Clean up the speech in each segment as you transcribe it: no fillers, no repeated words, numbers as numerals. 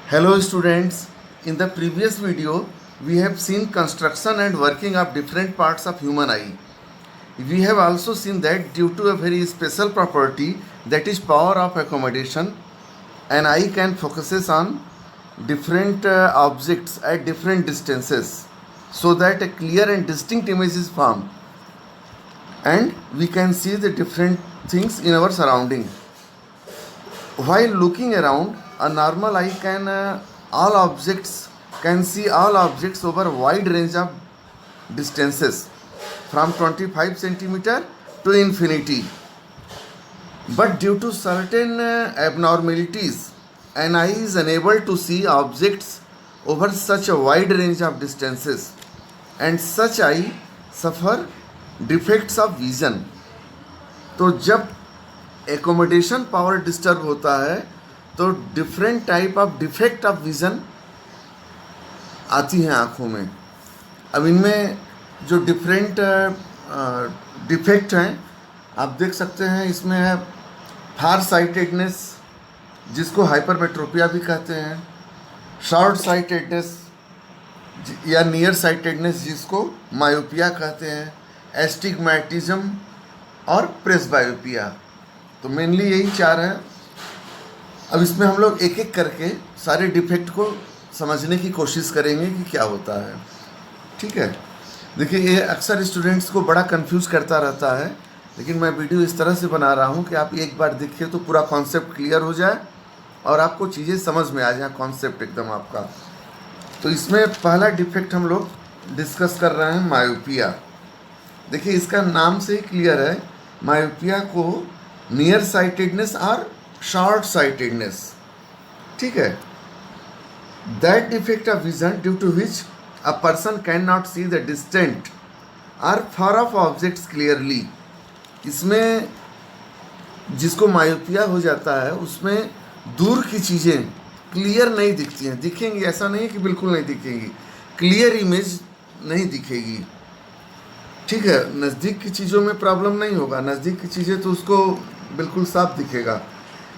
Hello students, in the previous video we have seen construction and working of different parts of human eye. We have also seen that due to a very special property, that is power of accommodation, an eye can focuses on different objects at different distances so that a clear and distinct image is formed and we can see the different things in our surrounding. While looking around, a normal eye can see all objects over a wide range of distances from 25 centimeter to infinity. But due to certain abnormalities, an eye is unable to see objects over such a wide range of distances, and such eye suffer defects of vision. तो जब accommodation power disturb होता है तो different type of defect of vision आती हैं आँखों में. अब इनमें जो डिफरेंट डिफेक्ट हैं आप देख सकते हैं. इसमें है फार साइटेडनेस जिसको हाइपरमेट्रोपिया भी कहते हैं, शॉर्ट साइटेडनेस या नियर साइटेडनेस जिसको मायोपिया कहते हैं, एस्टिग्मैटिज्म और प्रेसबायोपिया. तो मेनली यही चार हैं. अब इसमें हम लोग एक एक करके सारे डिफेक्ट को समझने की कोशिश करेंगे कि क्या होता है. ठीक है, देखिए ये अक्सर स्टूडेंट्स को बड़ा कंफ्यूज करता रहता है, लेकिन मैं वीडियो इस तरह से बना रहा हूँ कि आप एक बार देखिए तो पूरा कॉन्सेप्ट क्लियर हो जाए और आपको चीज़ें समझ में आ जाए, कॉन्सेप्ट एकदम आपका. तो इसमें पहला डिफेक्ट हम लोग डिस्कस कर रहे हैं मायोपिया. देखिए इसका नाम से ही क्लियर है, मायोपिया को नियर साइटेडनेस और शॉर्ट साइटेडनेस. ठीक है, that defect of vision due to which a person can not see the distant और फार ऑफ ऑब्जेक्ट्स क्लियरली. इसमें जिसको मायोपिया हो जाता है उसमें दूर की चीज़ें क्लियर नहीं दिखती हैं. दिखेंगी, ऐसा नहीं है कि बिल्कुल नहीं दिखेंगी, क्लियर इमेज नहीं दिखेगी. ठीक है, नज़दीक की चीज़ों में प्रॉब्लम नहीं होगा, नज़दीक की चीज़ें तो उसको बिल्कुल साफ दिखेगा,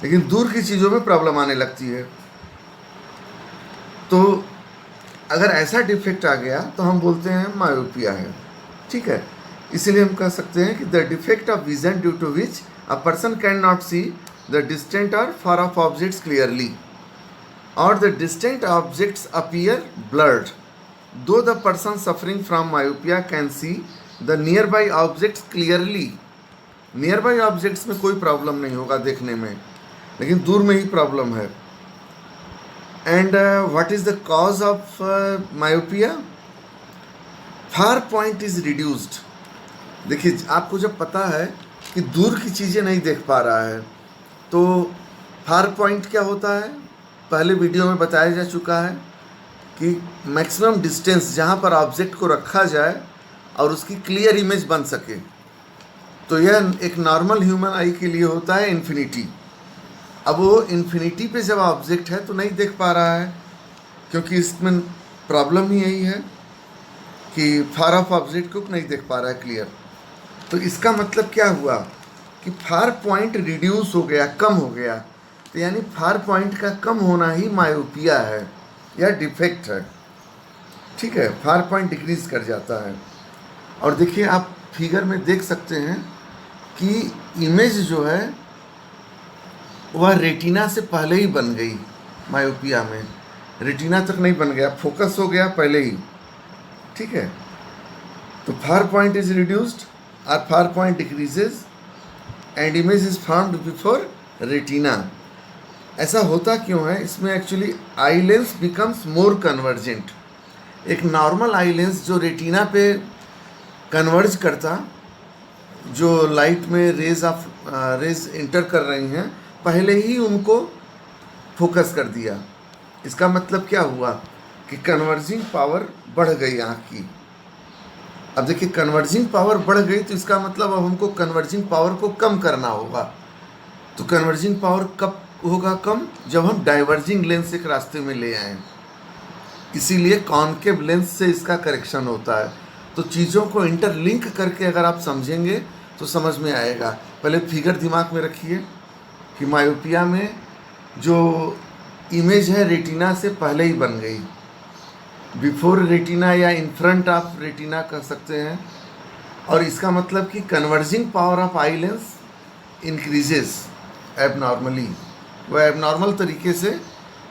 लेकिन दूर की चीज़ों में प्रॉब्लम आने लगती है. तो अगर ऐसा डिफेक्ट आ गया तो हम बोलते हैं मायोपिया है. ठीक है, इसीलिए हम कह सकते हैं कि the defect of vision due to which a person can not see the distant और फार ऑफ ऑब्जेक्ट्स क्लियरली और the distant objects appear blurred. Though the person suffering from myopia can see the near by objects clearly. Near by objects में कोई problem नहीं होगा देखने में, लेकिन दूर में ही प्रॉब्लम है. And what is the cause of myopia? Far point is reduced. देखिए आपको जब पता है कि दूर की चीज़ें नहीं देख पा रहा है तो फार पॉइंट क्या होता है, पहले वीडियो में बताया जा चुका है कि मैक्सिमम डिस्टेंस जहाँ पर ऑब्जेक्ट को रखा जाए और उसकी क्लियर इमेज बन सके. तो यह एक नॉर्मल ह्यूमन आई के लिए होता है इन्फिनिटी. अब वो इन्फिनिटी पे जब ऑब्जेक्ट है तो नहीं देख पा रहा है, क्योंकि इसमें प्रॉब्लम ही यही है कि फार ऑफ ऑब्जेक्ट को नहीं देख पा रहा है क्लियर. तो इसका मतलब क्या हुआ कि फार पॉइंट रिड्यूस हो गया, कम हो गया. तो यानी फार पॉइंट का कम होना ही मायोपिया है या डिफेक्ट है. ठीक है, फार पॉइंट डिक्रीज कर जाता है. और देखिए आप फिगर में देख सकते हैं कि इमेज जो है वह रेटिना से पहले ही बन गई. मायोपिया में रेटिना तक नहीं बन गया, फोकस हो गया पहले ही. ठीक है, तो फार पॉइंट इज रिड्यूस्ड और far point decreases and image is formed before retina. ऐसा होता क्यों है? इसमें actually I lens becomes more convergent. एक नॉर्मल आई लेंस जो रेटिना पे कन्वर्ज करता, जो लाइट में रेज इंटर कर रही हैं, पहले ही उनको फोकस कर दिया. इसका मतलब क्या हुआ कि कन्वर्जिंग पावर बढ़ गई आँख की. अब देखिए कन्वर्जिंग पावर बढ़ गई तो इसका मतलब अब हमको कन्वर्जिंग पावर को कम करना होगा. तो कन्वर्जिंग पावर कब होगा कम? जब हम डाइवर्जिंग लेंस एक रास्ते में ले आएँ. इसीलिए कॉनकेव लेंस से इसका करेक्शन होता है. तो चीज़ों को इंटरलिंक करके अगर आप समझेंगे तो समझ में आएगा. पहले फिगर दिमाग में रखिए कि मायोपिया में जो इमेज है रेटिना से पहले ही बन गई, बिफोर रेटिना या इन फ्रंट ऑफ रेटिना कह सकते हैं। और इसका मतलब कि converging power of eye lens increases abnormally, वह एबनॉर्मल तरीके से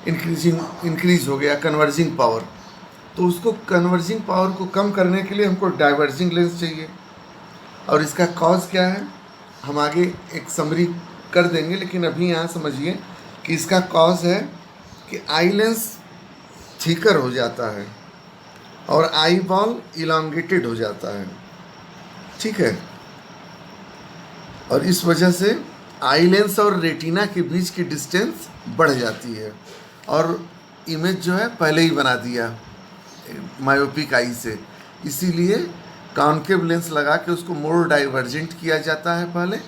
इंक्रीज हो गया कन्वर्जिंग पावर। तो उसको कन्वर्जिंग पावर को कम करने के लिए हमको डाइवर्जिंग लेंस चाहिए। और इसका कॉज क्या है हम आगे एक समरी कर देंगे, लेकिन अभी यहाँ समझिए कि इसका कॉज है कि आई लेंस थिकर हो जाता है और आई बॉल इलांगेटेड हो जाता है, ठीक है। और इस वजह से आई लेंस और रेटिना के बीच की डिस्टेंस बढ़ जाती है और इमेज जो है पहले ही बना दिया मायोपिक आई से। इसीलिए कॉन्केव लेंस लगा के उसको मोर डाइवर्जेंट किया जाता है पहले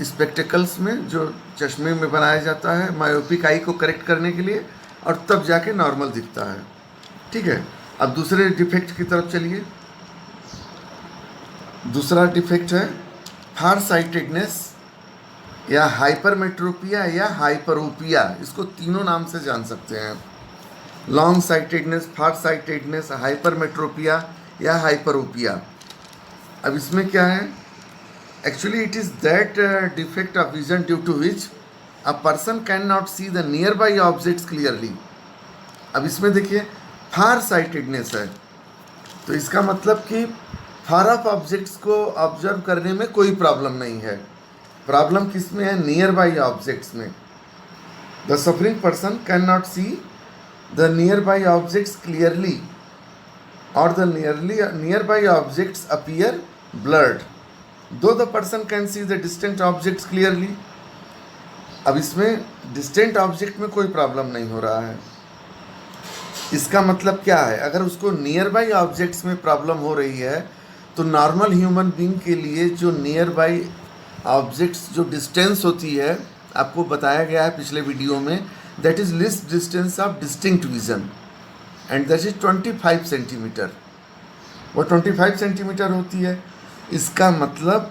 स्पेक्टिकल्स में, जो चश्मे में बनाया जाता है मायोपिक आई को करेक्ट करने के लिए, और तब जाके नॉर्मल दिखता है, ठीक है। अब दूसरे डिफेक्ट की तरफ चलिए। दूसरा डिफेक्ट है फार साइटेडनेस या हाइपरमेट्रोपिया या हाइपरोपिया। इसको तीनों नाम से जान सकते हैं, long sightedness, far sightedness, hypermetropia या हाइपरोपिया। अब इसमें क्या है, actually it is that defect of vision due to which a person can not see the near by objects clearly. अब इसमें देखिए फार साइटेडनेस है, तो इसका मतलब कि फार ऑफ ऑब्जेक्ट्स को ऑब्जर्व करने में कोई प्रॉब्लम नहीं है। प्रॉब्लम किस में है, नियर बाई ऑब्जेक्ट्स में। The suffering person can not see the near by objects clearly और the near by objects appear blurred though the person can see the distant objects clearly. अब इसमें distant object में कोई problem नहीं हो रहा है। इसका मतलब क्या है, अगर उसको नियर बाई ऑब्जेक्ट्स में प्रॉब्लम हो रही है तो नॉर्मल ह्यूमन बीइंग के लिए जो नियर बाई ऑब्जेक्ट्स जो डिस्टेंस होती है, आपको बताया गया है पिछले वीडियो में, that is least distance of distinct vision and that is 25 centimetre. वो 25 सेंटीमीटर होती है। इसका मतलब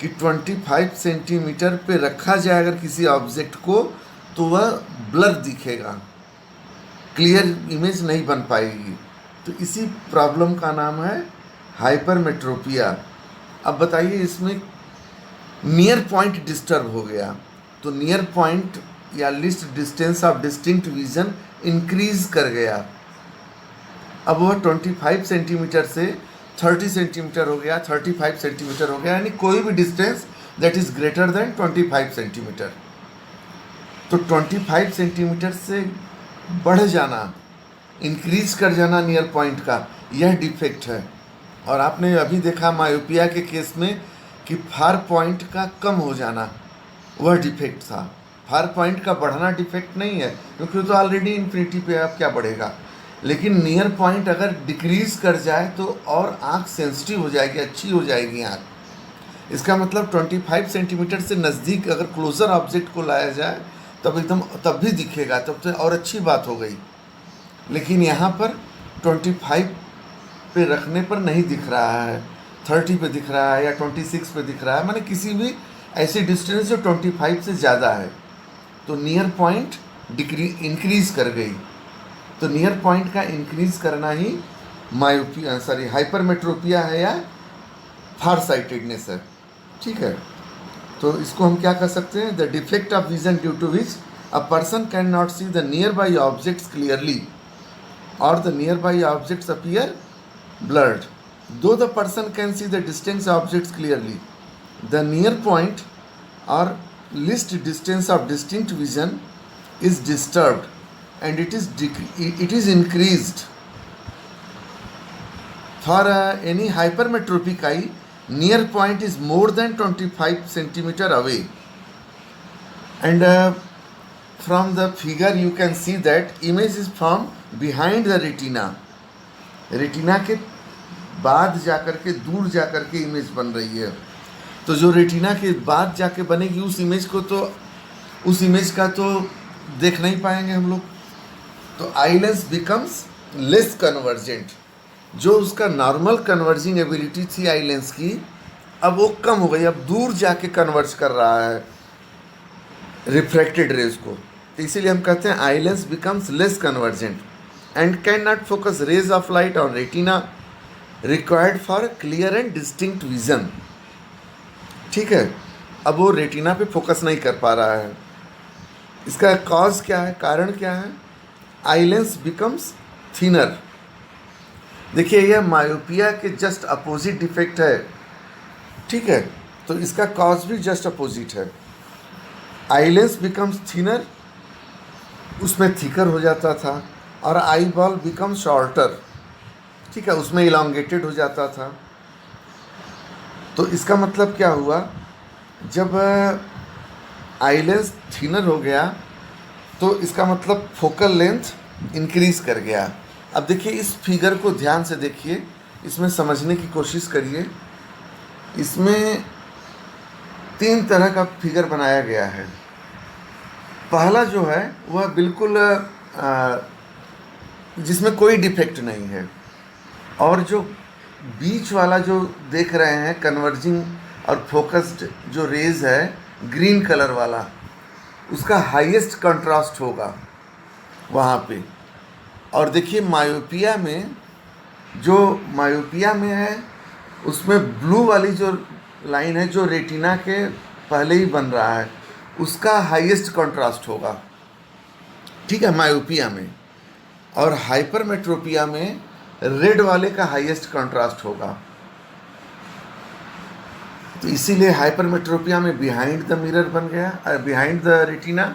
कि 25 सेंटीमीटर पे रखा जाए अगर किसी ऑब्जेक्ट को तो वह ब्लर दिखेगा, क्लियर इमेज नहीं बन पाएगी। तो इसी प्रॉब्लम का नाम है हाइपरमेट्रोपिया। अब बताइए इसमें नियर पॉइंट डिस्टर्ब हो गया, तो नियर पॉइंट या least distance of distinct vision increase कर गया। अब वह 25 सेंटीमीटर से 30 सेंटीमीटर हो गया, 35 सेंटीमीटर हो गया, यानी कोई भी distance that is greater than 25 centimetre. तो 25 सेंटीमीटर से बढ़ जाना, इंक्रीज कर जाना नियर पॉइंट का, यह डिफेक्ट है। और आपने अभी देखा मायोपिया के केस में कि फार पॉइंट का कम हो जाना वह डिफेक्ट था। फार पॉइंट का बढ़ना डिफेक्ट नहीं है, क्योंकि तो ऑलरेडी इन्फिनिटी पे अब क्या बढ़ेगा। लेकिन नियर पॉइंट अगर डिक्रीज कर जाए तो और आँख सेंसिटिव हो जाएगी, अच्छी हो जाएगी आँख। इसका मतलब 25 सेंटीमीटर से नज़दीक अगर क्लोज़र ऑब्जेक्ट को लाया जाए तब एकदम तब भी दिखेगा, तब तो और अच्छी बात हो गई। लेकिन यहाँ पर 25 पे रखने पर नहीं दिख रहा है, 30 पे दिख रहा है या 26 पे दिख रहा है, माने किसी भी ऐसी डिस्टेंस जो 25 से ज़्यादा है, तो नियर पॉइंट इंक्रीज कर गई। तो नियर पॉइंट का इंक्रीज करना ही मायोपिया हाइपरमेट्रोपिया है या फार साइटेडनेस है, ठीक है। तो इसको हम क्या कर सकते हैं, the defect of vision due to which a person can not see the near by objects clearly और the near by objects appear blurred though the person can see the distant objects clearly, the near point or least distance of distinct vision is disturbed and it is increased. For any hypermetropic eye, near point is more than 25 centimeter away, and from the figure you can see that image is from behind the retina. Retina के बाद जाकर के दूर जाकर के image बन रही है। तो जो रेटिना के बाद जाके बनेगी उस इमेज को तो उस इमेज का तो देख नहीं पाएंगे हम लोग। तो आई लेंस बिकम्स लेस कन्वर्जेंट, जो उसका नॉर्मल कन्वर्जिंग एबिलिटी थी आई लेंस की, अब वो कम हो गई, अब दूर जाके कन्वर्ज कर रहा है रिफ्रैक्टेड रेज को। तो इसीलिए हम कहते हैं eye lens becomes less convergent and can not focus rays of light on retina required for clear and distinct vision. ठीक है, अब वो रेटिना पे फोकस नहीं कर पा रहा है। इसका कॉज क्या है, कारण क्या है? आई लेंस बिकम्स थिनर। देखिए यह मायोपिया के जस्ट अपोजिट डिफेक्ट है। ठीक है, तो इसका कॉज भी जस्ट अपोजिट है। आई लेंस बिकम्स थिनर, उसमें थिकर हो जाता था, और आई बॉल बिकम शॉर्टर। ठीक है, उसमें इलांगेटेड हो जाता था। तो इसका मतलब क्या हुआ, जब आई लेंस थिनर हो गया तो इसका मतलब फोकल लेंथ इंक्रीज कर गया। अब देखिए इस फिगर को ध्यान से देखिए, इसमें समझने की कोशिश करिए। इसमें 3 तरह का फिगर बनाया गया है। पहला जो है वह बिल्कुल जिसमें कोई डिफेक्ट नहीं है, और जो बीच वाला जो देख रहे हैं कन्वर्जिंग और फोकस्ड जो रेज है ग्रीन कलर वाला, उसका हाईएस्ट कंट्रास्ट होगा वहाँ पे। और देखिए मायोपिया में, जो मायोपिया में है उसमें ब्लू वाली जो लाइन है जो रेटिना के पहले ही बन रहा है, उसका हाईएस्ट कंट्रास्ट होगा। ठीक है, मायोपिया में। और हाइपरमेट्रोपिया में रेड वाले का हाईएस्ट कंट्रास्ट होगा। तो इसीलिए हाइपरमेट्रोपिया में बिहाइंड द मिरर बन गया, बिहाइंड द रेटिना,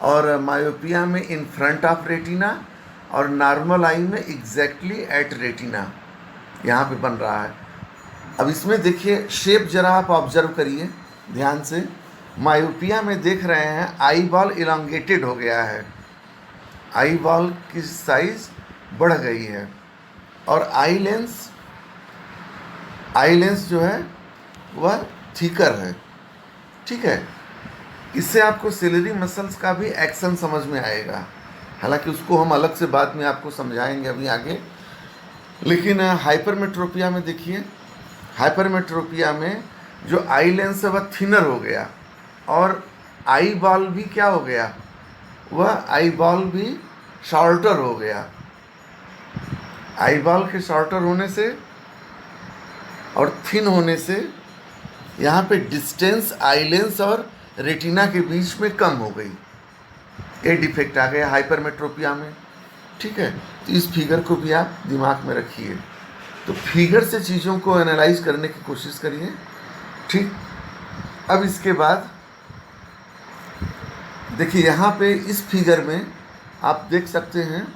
और मायोपिया में इन फ्रंट ऑफ रेटिना, और नॉर्मल आई में एग्जैक्टली एट रेटिना यहाँ पे बन रहा है। अब इसमें देखिए शेप जरा आप ऑब्जर्व करिए ध्यान से। मायोपिया में देख रहे हैं आई बॉल इलांगेटेड हो गया है, आई बॉल की साइज बढ़ गई है, और आई लेंस जो है वह थिकर है। ठीक है, इससे आपको सिलरी मसल्स का भी एक्शन समझ में आएगा, हालांकि उसको हम अलग से बाद में आपको समझाएंगे अभी आगे। लेकिन हाइपरमेट्रोपिया में देखिए, हाइपरमेट्रोपिया में जो आई लेंस है वह थिनर हो गया, और आई बॉल भी क्या हो गया, वह आई बॉल भी शॉर्टर हो गया। आई बॉल के शॉर्टर होने से और थिन होने से यहाँ पे डिस्टेंस आई लेंस और रेटिना के बीच में कम हो गई। ये डिफेक्ट आ गया हाइपरमेट्रोपिया में। ठीक है, तो इस फिगर को भी आप दिमाग में रखिए। तो फिगर से चीज़ों को एनालाइज करने की कोशिश करिए। ठीक, अब इसके बाद देखिए यहाँ पे इस फिगर में आप देख सकते हैं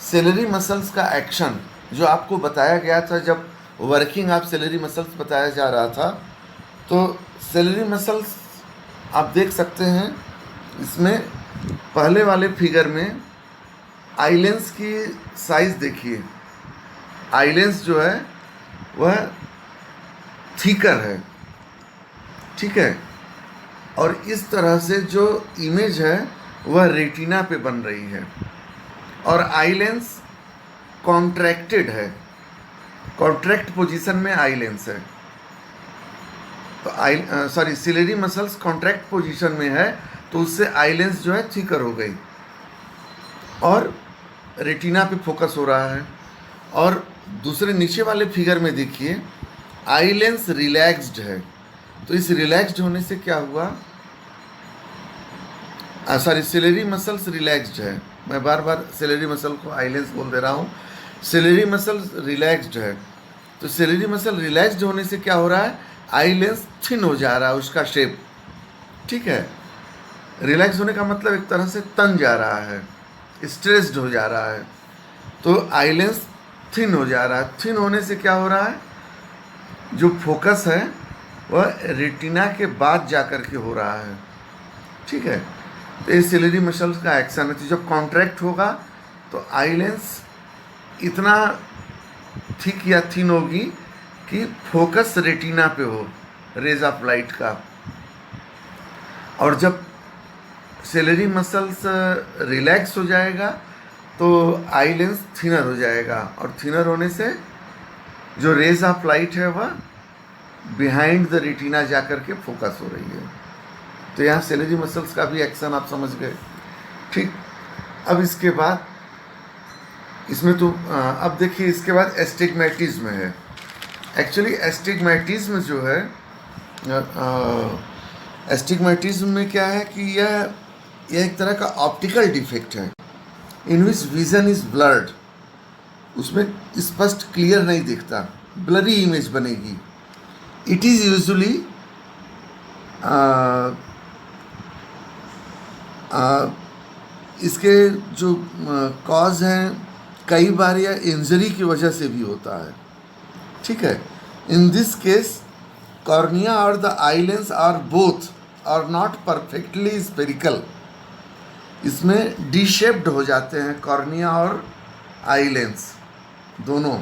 सेलरी मसल्स का एक्शन, जो आपको बताया गया था जब वर्किंग ऑफ सेलरी मसल्स बताया जा रहा था। तो सेलरी मसल्स आप देख सकते हैं, इसमें पहले वाले फिगर में आई लेंस की साइज देखिए, आई लेंस जो है वह थिकर है। ठीक है, और इस तरह से जो इमेज है वह रेटिना पे बन रही है, और आई लेंस कॉन्ट्रैक्टेड है, कॉन्ट्रैक्ट पोजीशन में आई लेंस है। तो सिलरी मसल्स कॉन्ट्रैक्ट पोजीशन में है, तो उससे आई लेंस जो है थिकर हो गई और रेटिना पे फोकस हो रहा है। और दूसरे नीचे वाले फिगर में देखिए आई लेंस रिलैक्स्ड है, तो इस रिलैक्स्ड होने से क्या हुआ, सिलरी मसल्स रिलैक्स्ड है, मैं बार बार सिलरी मसल को आई लेंस बोल दे रहा हूँ। सिलरी मसल्स रिलैक्स्ड है, तो सिलरी मसल रिलैक्स्ड होने से क्या हो रहा है, आई लेंस थिन हो जा रहा है उसका शेप। ठीक है, रिलैक्स होने का मतलब एक तरह से तन जा रहा है, स्ट्रेस्ड हो जा रहा है, तो आई लेंस थिन हो जा रहा है। थिन होने से क्या हो रहा है, जो फोकस है वह रेटिना के बाद जा कर के हो रहा है। ठीक है, तो ये सिलरी मसल्स का एक्शन है। तो जब कॉन्ट्रैक्ट होगा तो आई लेंस इतना थिक या थिन होगी कि फोकस रेटिना पे हो रेज ऑफ लाइट का, और जब सिलरी मसल्स रिलैक्स हो जाएगा तो आई लेंस थिनर हो जाएगा, और थिनर होने से जो रेज ऑफ लाइट है वह बिहाइंड द रेटिना जा कर के फोकस हो रही है। तो यहाँ सिलरी मसल्स का भी एक्शन आप समझ गए। ठीक। अब इसके बाद इसमें तो अब देखिए इसके बाद एस्टिग्मेटिज्म है। एक्चुअली एस्टिग्मेटिज्म जो है, एस्टिग्मेटिज्म में क्या है कि यह एक तरह का ऑप्टिकल डिफेक्ट है इन विच विजन इज ब्लर्ड। उसमें स्पष्ट क्लियर नहीं दिखता, ब्लरी इमेज बनेगी। इट इज़ यूजुअली इसके जो कॉज हैं कई बार या इंजरी की वजह से भी होता है। ठीक है। इन दिस केस कॉर्निया और the eye lens are both are not perfectly spherical. इसमें डी शेप्ड हो जाते हैं कॉर्निया और आई लेंस दोनों,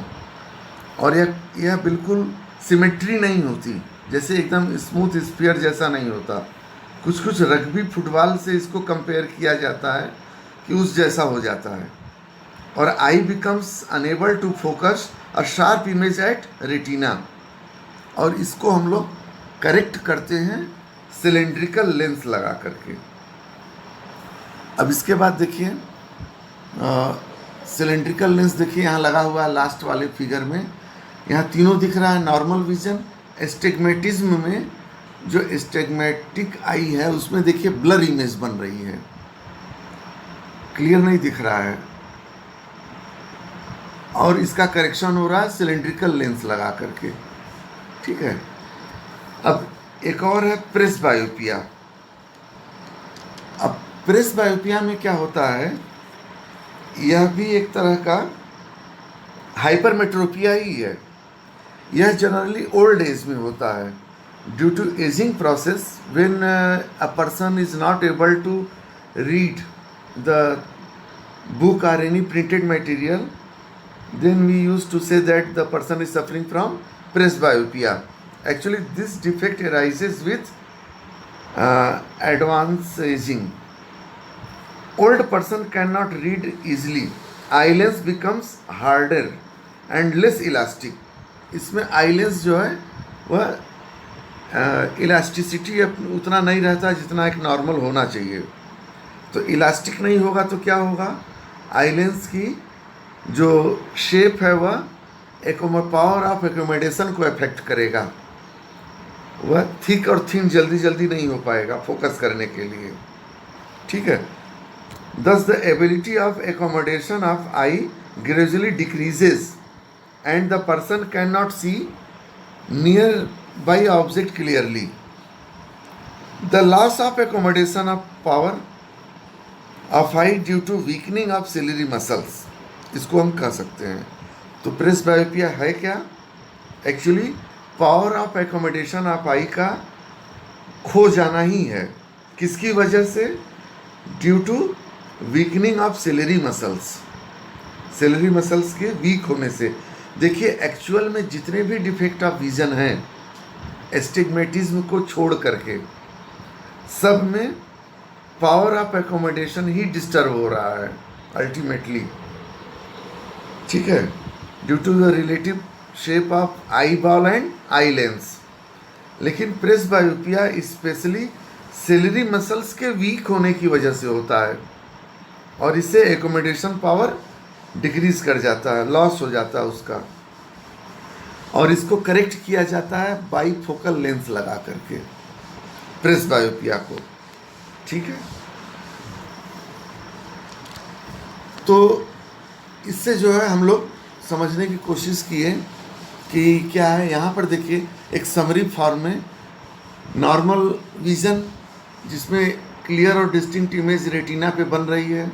और यह बिल्कुल सिमेट्री नहीं होती, जैसे एकदम स्मूथ स्फीयर जैसा नहीं होता। कुछ कुछ रग्बी फुटबॉल से इसको कंपेयर किया जाता है कि उस जैसा हो जाता है। और eye becomes unable to focus a sharp image at retina, और इसको हम लोग करेक्ट करते हैं सिलेंड्रिकल लेंस लगा करके। अब इसके बाद देखिए सिलेंड्रिकल लेंस, देखिए यहाँ लगा हुआ है लास्ट वाले फिगर में, यहाँ तीनों दिख रहा है नॉर्मल विजन। एस्टिग्मेटिज्म में जो एस्टिग्मेटिक आई है उसमें देखिए ब्लर इमेज बन रही है, क्लियर नहीं दिख रहा है, और इसका करेक्शन हो रहा है सिलेंड्रिकल लेंस लगा करके। ठीक है। अब एक और है प्रेस बायोपिया। अब प्रेस बायोपिया में क्या होता है, यह भी एक तरह का हाइपरमेट्रोपिया ही है। यह जनरली ओल्ड एज में होता है due to aging process when a person is not able to read the book or any printed material, then we used to say that the person is suffering from presbyopia. Actually this defect arises with advanced aging. Old person cannot read easily, eye lens becomes harder and less elastic. इसमें eye lens जो है वह elasticity उतना नहीं रहता जितना एक normal होना चाहिए। तो इलास्टिक नहीं होगा तो क्या होगा, आई लेंस की जो शेप है वह पावर ऑफ एकोमोडेशन को अफेक्ट करेगा, वह थिक और थिन जल्दी जल्दी नहीं हो पाएगा फोकस करने के लिए। ठीक है। Thus the ability of accommodation of eye gradually decreases and the person can not see nearby object clearly. The loss of accommodation of power of eye due to weakening of ciliary muscles, इसको हम कह सकते हैं। तो press बायोपिया है क्या, actually power of accommodation of eye का खो जाना ही है। किसकी वजह से, due to weakening of ciliary muscles, ciliary muscles के वीक होने से। देखिए एक्चुअल में जितने भी डिफेक्ट ऑफ विजन हैं एस्टिग्मेटिज्म को छोड़ करके, सब में पावर ऑफ एकोमोडेशन ही डिस्टर्ब हो रहा है अल्टीमेटली। ठीक है। Due to the relative shape of eye ball and eye lens. लेकिन प्रेस बायोपिया स्पेशली सिलरी मसल्स के वीक होने की वजह से होता है, और इससे एकोमोडेशन पावर डिक्रीज कर जाता है, लॉस हो जाता है उसका, और इसको करेक्ट किया जाता है बाईफोकल लेंस लगा करके प्रेस बायोपिया को। ठीक है। तो इससे जो है हम लोग समझने की कोशिश किए कि क्या है। यहाँ पर देखिए एक समरी फॉर्म में नॉर्मल विजन जिसमें क्लियर और डिस्टिंक्ट इमेज रेटिना पे बन रही है।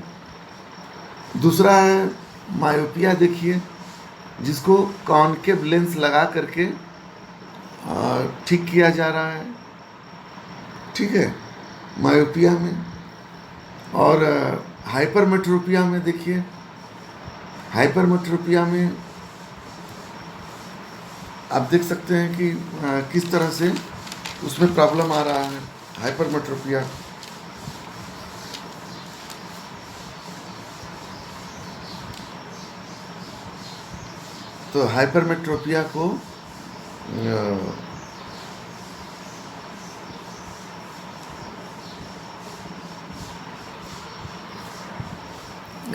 दूसरा है मायोपिया, देखिए जिसको कॉनकेव लेंस लगा करके ठीक किया जा रहा है। ठीक है, मायोपिया में। और हाइपरमेट्रोपिया में देखिए, हाइपरमेट्रोपिया में आप देख सकते हैं कि किस तरह से उसमें प्रॉब्लम आ रहा है हाइपरमेट्रोपिया। तो हाइपरमेट्रोपिया को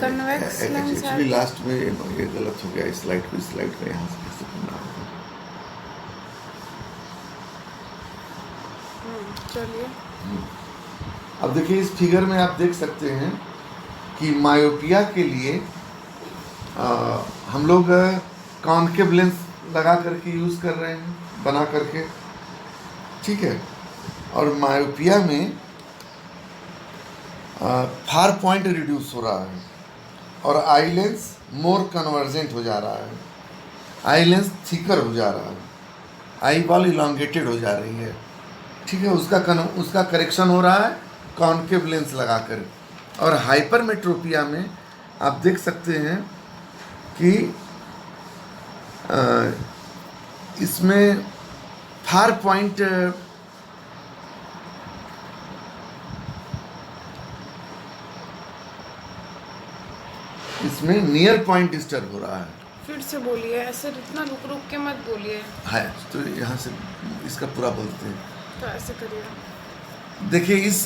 कन्वेक्स लेंस एक्चुअली लास्ट में ये गलत हो गया, इस स्लाइड को, इस स्लाइड का यहाँ से फिर से करना होगा। चलिए अब देखिए इस फिगर में आप देख सकते हैं कि मायोपिया के लिए हम लोग कॉन्केव लेंस लगा करके यूज़ कर रहे हैं, बना करके, ठीक है। और मायोपिया में फार पॉइंट रिड्यूस हो रहा है और आई लेंस मोर कन्वर्जेंट हो जा रहा है, आई लेंस थिकर हो जा रहा है, आई बॉल इलांगेटेड हो जा रही है, ठीक है। उसका करेक्शन हो रहा है कॉन्केव लेंस लगाकर। और हाइपरमेट्रोपिया में आप देख सकते हैं कि इसमें फार पॉइंट इसमें नियर पॉइंट डिस्टर्ब हो रहा है। फिर से बोलिए, ऐसे इतना रुक रुक के मत बोलिए। है तो यहाँ से इसका पूरा बोलते हैं, तो ऐसे करिए। देखिए इस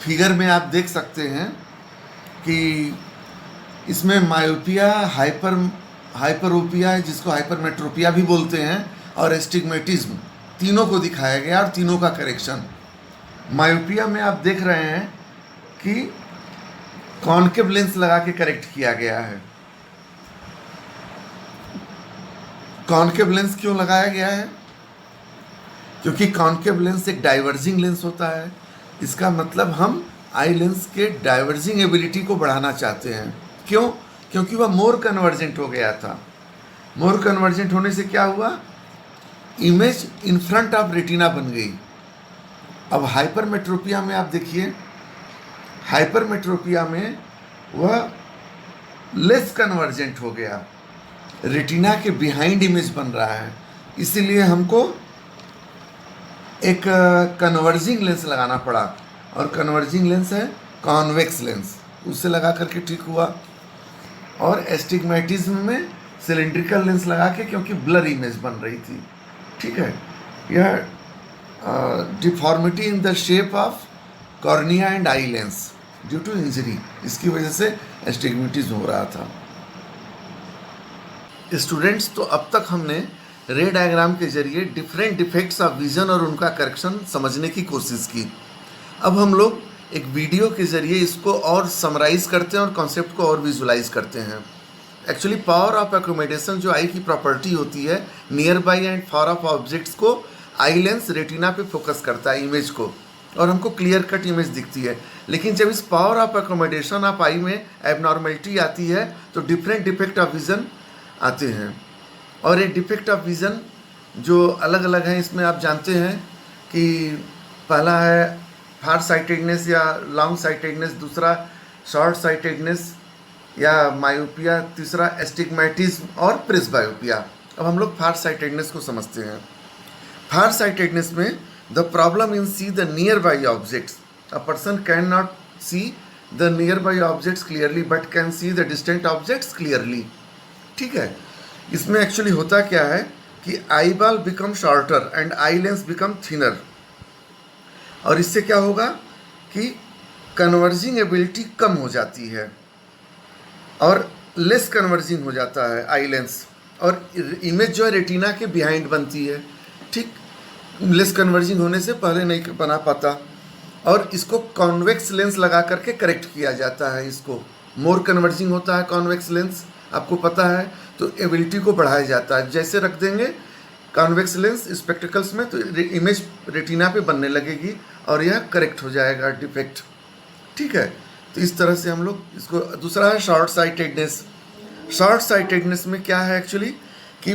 फिगर में आप देख सकते हैं कि इसमें मायोपिया, हाइपरोपिया है जिसको हाइपरमेट्रोपिया भी बोलते हैं, और एस्टिग्मेटिज्म, तीनों को दिखाया गया और तीनों का करेक्शन। मायोपिया में आप देख रहे हैं कि कॉन्केव लेंस लगा के करेक्ट किया गया है। कॉन्केव लेंस क्यों लगाया गया है? क्योंकि कॉन्केव लेंस एक डाइवर्जिंग लेंस होता है। इसका मतलब हम आई लेंस के डाइवर्जिंग एबिलिटी को बढ़ाना चाहते हैं। क्यों? क्योंकि वह मोर कन्वर्जेंट हो गया था। मोर कन्वर्जेंट होने से क्या हुआ? Image in front of retina बन गई। अब हाइपरमेट्रोपिया में आप देखिए, हाइपरमेट्रोपिया में वह लेस कन्वर्जेंट हो गया, रेटिना के बिहाइंड इमेज बन रहा है। इसीलिए हमको एक कन्वर्जिंग लेंस लगाना पड़ा, और कन्वर्जिंग लेंस है कॉन्वेक्स लेंस, उससे लगा करके ठीक हुआ। और एस्टिग्मेटिज्म में सिलिंड्रिकल लेंस लगा के, क्योंकि ब्लर इमेज बन रही थी, ठीक है। यह deformity in the shape of cornea and eye lens due to injury, इसकी वजह से एस्टिग्मेटिज्म हो रहा था। स्टूडेंट्स, तो अब तक हमने रे डायग्राम के जरिए डिफरेंट डिफेक्ट्स ऑफ विजन और उनका करेक्शन समझने की कोशिश की। अब हम लोग एक वीडियो के जरिए इसको और समराइज करते हैं और कॉन्सेप्ट को और विजुलाइज करते हैं। एक्चुअली पावर ऑफ एकोमोडेशन जो आई की प्रॉपर्टी होती है, near by and far off objects को आई लेंस रेटिना पे फोकस करता है इमेज को, और हमको क्लियर कट इमेज दिखती है। लेकिन जब इस पावर ऑफ एकोमोडेशन ऑफ आई में एबनॉर्मेलिटी आती है तो डिफरेंट डिफेक्ट ऑफ विजन आते हैं। और ये डिफेक्ट ऑफ विज़न जो अलग अलग हैं, इसमें आप जानते हैं कि पहला है फार साइटेडनेस या लॉन्ग साइटेडनेस, दूसरा शॉर्ट साइटेडनेस या मायोपिया, तीसरा एस्टिग्मेटिज्म और प्रेसबायोपिया। अब हम लोग फार साइटेडनेस को समझते हैं। फार साइटेडनेस में the problem in see the near by objects, a person can not see the near by objects clearly but can see the distant objects clearly, ठीक है। इसमें एक्चुअली होता क्या है कि eye ball become shorter and eye lens become thinner, और इससे क्या होगा कि कन्वर्जिंग एबिलिटी कम हो जाती है और लेस कन्वर्जिंग हो जाता है आई लेंस, और इमेज जो है रेटिना के बिहाइंड बनती है, ठीक। लेस कन्वर्जिंग होने से पहले नहीं बना पाता, और इसको कॉन्वेक्स लेंस लगा करके करेक्ट किया जाता है। इसको मोर कन्वर्जिंग होता है कॉन्वेक्स लेंस, आपको पता है, तो एबिलिटी को बढ़ाया जाता है। जैसे रख देंगे कॉन्वेक्स लेंस स्पेक्टिकल्स में तो इमेज रेटिना पे बनने लगेगी और यह करेक्ट हो जाएगा डिफेक्ट, ठीक है। तो इस तरह से हम लोग इसको, दूसरा है शॉर्ट साइटेडनेस। शॉर्ट साइटेडनेस में क्या है एक्चुअली कि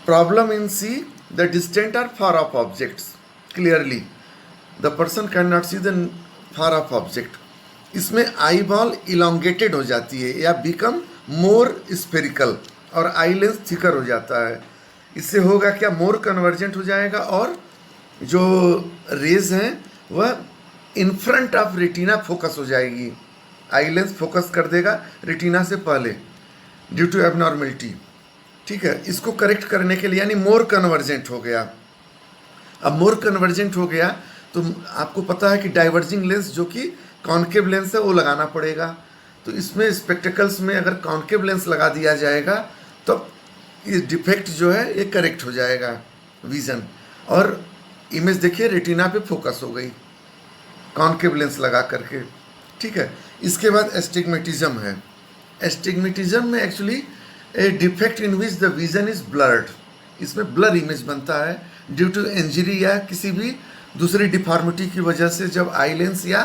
problem in see the distant or far off objects clearly, the person can not see the far off object. इसमें आई बॉल इलांगेटेड हो जाती है या बिकम मोर स्फेरिकल, और आई लेंस थिकर हो जाता है। इससे होगा क्या, मोर कन्वर्जेंट हो जाएगा और जो रेज हैं वह in front of retina focus हो जाएगी। आई लेंस फोकस कर देगा रेटिना से पहले ड्यू टू एबनॉर्मेलिटी, ठीक है। इसको करेक्ट करने के लिए, यानी मोर कन्वर्जेंट हो गया। अब मोर कन्वर्जेंट हो गया तो आपको पता है कि डाइवर्जिंग लेंस जो कि कॉन्केव लेंस है वो लगाना पड़ेगा। तो तो इसमें स्पेक्टिकल्स में अगर कॉन्केव लेंस लगा दिया जाएगा तो ये डिफेक्ट जो है ये करेक्ट हो जाएगा विज़न, और इमेज देखिए रेटिना पे फोकस हो गई कॉन्केव लेंस लगा करके। ठीक है, इसके बाद एस्टिग्मेटिज्म है। एस्टिग्मेटिज्म में actually A defect in which the vision is blurred, इसमें ब्लर इमेज बनता है ड्यू टू इंजरी या किसी भी दूसरी डिफॉर्मिटी की वजह से। जब आई लेंस या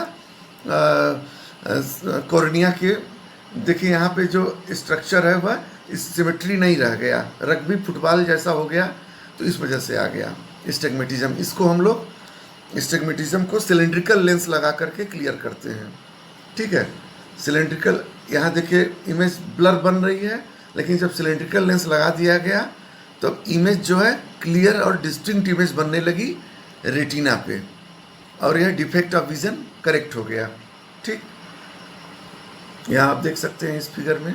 कॉर्निया के देखिए यहाँ पे जो स्ट्रक्चर है वह सिमेट्री नहीं रह गया, रग्बी फुटबॉल जैसा हो गया, तो इस वजह से आ गया एस्टिग्मेटिज्म। इसको हम लोग एस्टिग्मेटिज्म को सिलेंड्रिकल लेंस लगा करके क्लियर करते हैं। ठीक है, सिलेंड्रिकल, यहाँ देखिए इमेज ब्लर बन रही है, लेकिन जब सिलेंड्रिकल लेंस लगा दिया गया तो इमेज जो है क्लियर और डिस्टिंक्ट इमेज बनने लगी रेटिना पे, और यह डिफेक्ट ऑफ विजन करेक्ट हो गया। ठीक, यहाँ आप देख सकते हैं इस फिगर में।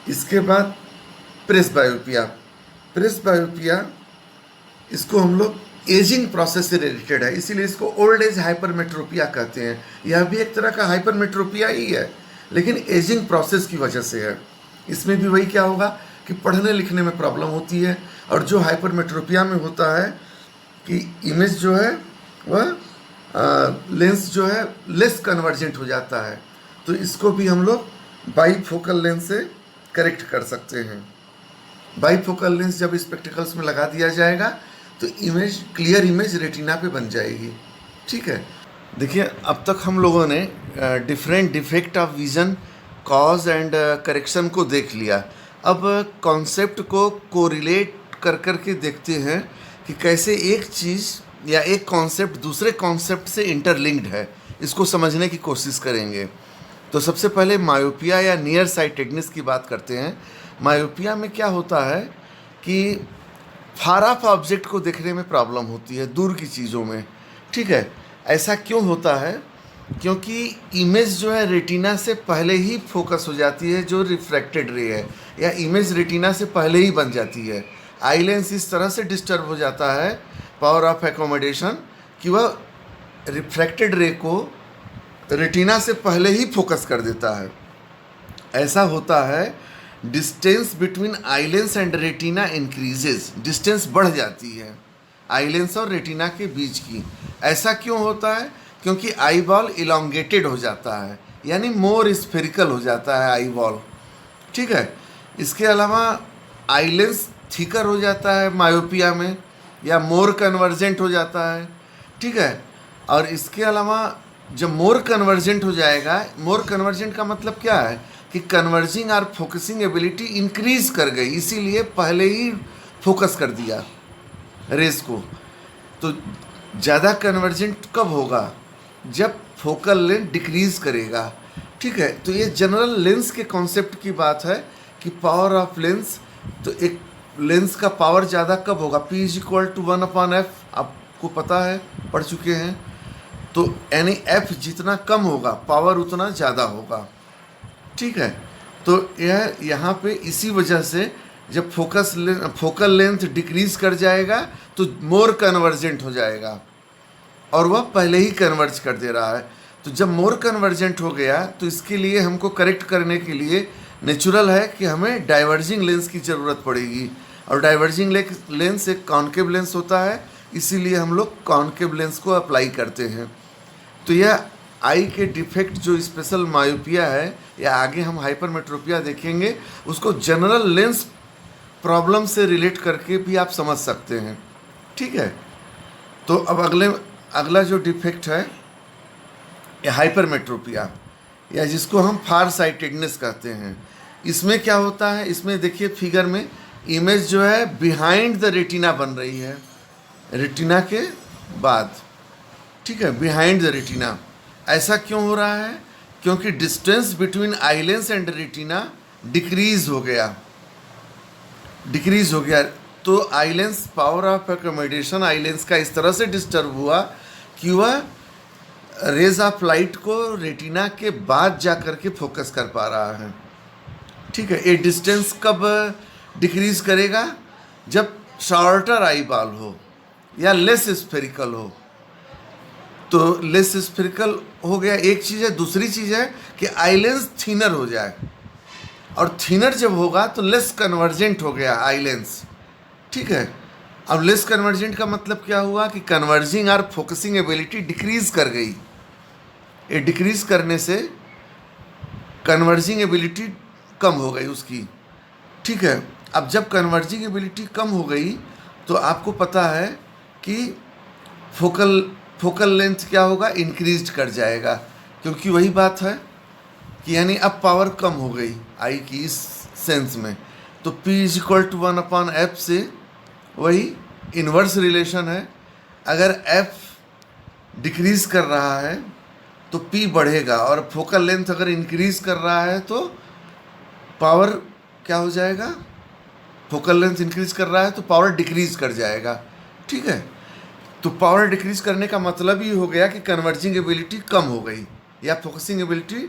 इसके बाद प्रेस बायोपिया। प्रेस बायोपिया इसको हम लोग एजिंग प्रोसेस से रिलेटेड है, इसीलिए इसको ओल्ड एज हाइपरमेट्रोपिया कहते हैं। यह भी एक तरह का हाइपरमेट्रोपिया ही है, लेकिन एजिंग प्रोसेस की वजह से है। इसमें भी वही क्या होगा कि पढ़ने लिखने में प्रॉब्लम होती है, और जो हाइपरमेट्रोपिया में होता है कि इमेज जो है वह लेंस जो है लेस कन्वर्जेंट हो जाता है, तो इसको भी हम लोग बाईफोकल लेंस से करेक्ट कर सकते हैं। बाईफोकल लेंस जब स्पेक्टिकल्स में लगा दिया जाएगा तो इमेज क्लियर इमेज रेटिना पे बन जाएगी। ठीक है, देखिए अब तक हम लोगों ने different defect of vision, cause and correction को देख लिया। अब कॉन्सेप्ट को कोरिलेट कर करके देखते हैं कि कैसे एक चीज़ या एक कॉन्सेप्ट दूसरे कॉन्सेप्ट से इंटरलिंक्ड है, इसको समझने की कोशिश करेंगे। तो सबसे पहले मायोपिया या नियर साइटेडनेस की बात करते हैं। मायोपिया में क्या होता है कि फार ऑफ ऑब्जेक्ट को देखने में प्रॉब्लम होती है, दूर की चीज़ों में। ठीक है, ऐसा क्यों होता है? क्योंकि इमेज जो है रेटिना से पहले ही फोकस हो जाती है, जो रिफ्रैक्टेड रे है, या इमेज रेटिना से पहले ही बन जाती है। आई लेंस इस तरह से डिस्टर्ब हो जाता है पावर ऑफ एकोमोडेशन कि वह रिफ्रैक्टेड रे को रेटिना से पहले ही फोकस कर देता है। ऐसा होता है, distance between eye lens and retina increases, distance बढ़ जाती है आई लेंस और रेटिना के बीच की। ऐसा क्यों होता है? क्योंकि आई बॉल इलोंगेटेड हो जाता है, यानी मोर स्फेरिकल हो जाता है आई बॉल। ठीक है, इसके अलावा आई लेंस थिकर हो जाता है मायोपिया में, या मोर कन्वर्जेंट हो जाता है। ठीक है, और इसके अलावा जब मोर कन्वर्जेंट हो जाएगा, मोर कन्वर्जेंट का मतलब क्या है कि कन्वर्जिंग और फोकसिंग एबिलिटी इंक्रीज कर गई, इसीलिए पहले ही फोकस कर दिया रेस को। तो ज़्यादा कन्वर्जेंट कब होगा? जब फोकल लेंथ डिक्रीज करेगा। ठीक है, तो ये जनरल लेंस के कॉन्सेप्ट की बात है कि पावर ऑफ लेंस, तो एक लेंस का पावर ज़्यादा कब होगा? P = 1/f, आपको पता है, पढ़ चुके हैं। तो यानी f जितना कम होगा पावर उतना ज़्यादा होगा। ठीक है, तो यह यहाँ पे इसी वजह से जब फोकल लेंथ डिक्रीज कर जाएगा तो मोर कन्वर्जेंट हो जाएगा, और वह पहले ही कन्वर्ज कर दे रहा है। तो जब मोर कन्वर्जेंट हो गया तो इसके लिए हमको करेक्ट करने के लिए नेचुरल है कि हमें डाइवर्जिंग लेंस की ज़रूरत पड़ेगी, और डाइवर्जिंग लेंस एक कॉन्केव लेंस होता है, इसीलिए हम लोग कॉन्केव लेंस को अप्लाई करते हैं। तो यह आई के डिफेक्ट जो स्पेशल मायोपिया है, या आगे हम हाइपरमेट्रोपिया देखेंगे, उसको जनरल लेंस प्रॉब्लम से रिलेट करके भी आप समझ सकते हैं। ठीक है, तो अब अगला जो डिफेक्ट है या हाइपरमेट्रोपिया, या जिसको हम फार साइटेडनेस कहते हैं। इसमें क्या होता है? इसमें देखिए फिगर में इमेज जो है बिहाइंड द रेटिना बन रही है, रेटिना के बाद। ठीक है, बिहाइंड द रेटिना। ऐसा क्यों हो रहा है? क्योंकि distance between eye lens and retina decrease हो गया। तो eye lens, power of accommodation eye lens का इस तरह से डिस्टर्ब हुआ कि वह रेज ऑफ लाइट को रेटिना के बाद जा कर के फोकस कर पा रहा है। ठीक है, ये डिस्टेंस कब डिक्रीज करेगा? जब शॉर्टर आई बॉल हो या लेस स्फेरिकल हो। तो लेस स्फेरिकल हो गया, एक चीज़ है। दूसरी चीज़ है कि आई लेंस थिनर हो जाए, और थिनर जब होगा तो लेस कन्वर्जेंट हो गया आई लेंस, ठीक है। अब लेस कन्वर्जेंट का मतलब क्या हुआ कि कन्वर्जिंग और फोकसिंग एबिलिटी डिक्रीज कर गई। ये डिक्रीज करने से कन्वर्जिंग एबिलिटी कम हो गई उसकी, ठीक है। अब जब कन्वर्जिंग एबिलिटी कम हो गई तो आपको पता है कि फोकल लेंथ क्या होगा, इंक्रीज कर जाएगा, क्योंकि वही बात है कि यानी अब पावर कम हो गई आई की इस सेंस में। तो P = 1/f से वही इन्वर्स रिलेशन है। अगर f डिक्रीज कर रहा है तो P बढ़ेगा, और फोकल लेंथ अगर इंक्रीज कर रहा है तो पावर क्या हो जाएगा, फोकल लेंथ इंक्रीज कर रहा है तो पावर डिक्रीज कर जाएगा, ठीक है। तो पावर डिक्रीज करने का मतलब ही हो गया कि कन्वर्जिंग एबिलिटी कम हो गई या फोकसिंग एबिलिटी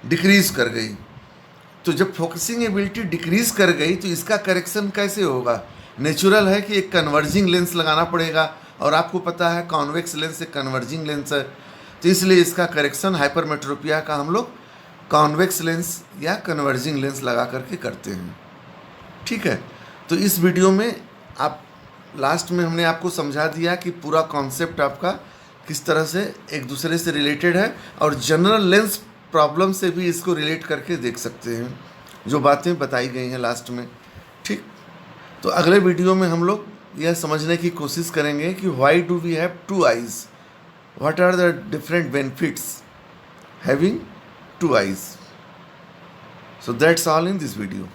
डिक्रीज कर गई। तो जब फोकसिंग एबिलिटी डिक्रीज कर गई तो इसका करेक्शन कैसे होगा? नेचुरल है कि एक कन्वर्जिंग लेंस लगाना पड़ेगा, और आपको पता है कॉन्वेक्स लेंस एक कन्वर्जिंग लेंस है, तो इसलिए इसका करेक्शन हाइपरमेट्रोपिया का हम लोग कॉन्वेक्स लेंस या कन्वर्जिंग लेंस लगा करके करते हैं, ठीक है। तो इस वीडियो में आप लास्ट में हमने आपको समझा दिया कि पूरा कॉन्सेप्ट आपका किस तरह से एक दूसरे से रिलेटेड है, और जनरल लेंस प्रॉब्लम से भी इसको रिलेट करके देख सकते हैं, जो बातें बताई गई हैं लास्ट में, ठीक। तो अगले वीडियो में हम लोग यह समझने की कोशिश करेंगे कि why do we have two eyes, what are the different benefits having two eyes. So that's all in this video.